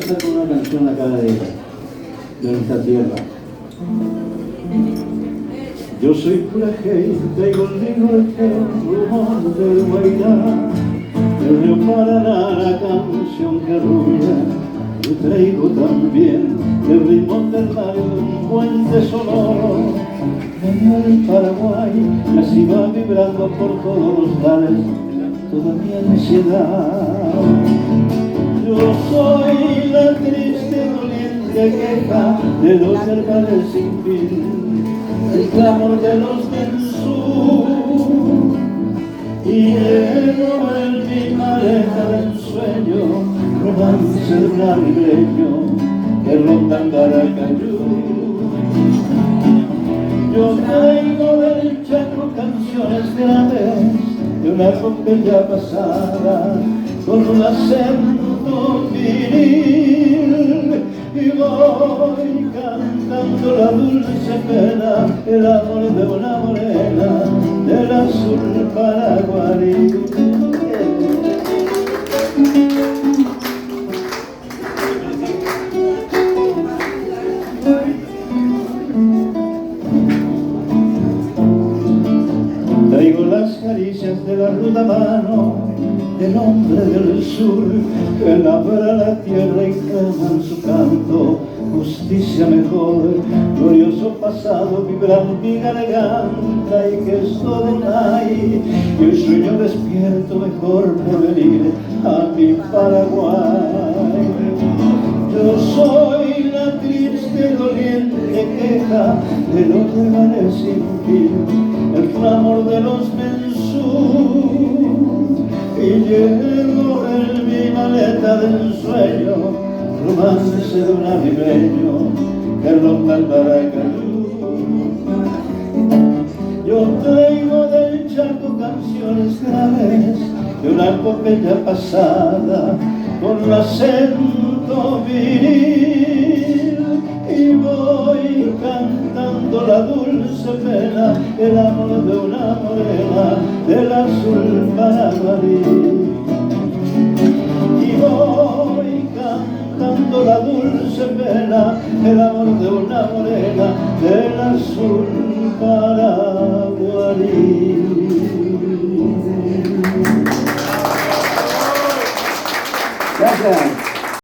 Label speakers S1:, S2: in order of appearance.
S1: empezar con una canción acá de nuestra tierra. Yo soy pura gente y conmigo el rumor del Guairá, del río Paraná, la canción que arrulla. Yo traigo también el ritmo del mar de un puente sonoro. Venía del Paraguay, y así va vibrando por todos los lares toda mi ansiedad. Yo soy la triste doliente queja de los hermanos sin fin, el clamor de los del sur, y llevo en mi maleta del sueño romance de un arribeño que ronda en Garacayú. Yo traigo del Chaco canciones graves de una epopeya pasada con un acento viril, y voy cantando la dulce pena, el amor de una morena del azul paraguarí. Traigo las caricias de la ruda mano del hombre del sur que labra la tierra y clama en su canto justicia mejor, glorioso pasado vibra en mi garganta y que es todo un ay, y un sueño despierto mejor por venir a mi Paraguay. Yo soy la triste doliente queja de los hermanos sin fin, el clamor de los mensú, y llevo en mi maleta del sueño romance de un arribeño que ronda el Baracayú. Yo traigo del Chaco canciones graves de una epopeya pasada con un acento viril, y voy cantando la dulce pena, el amor de una morena del azul paraguarí. Y voy cantando la dulce pena, el amor de una morena del azul paraguarí. Gracias.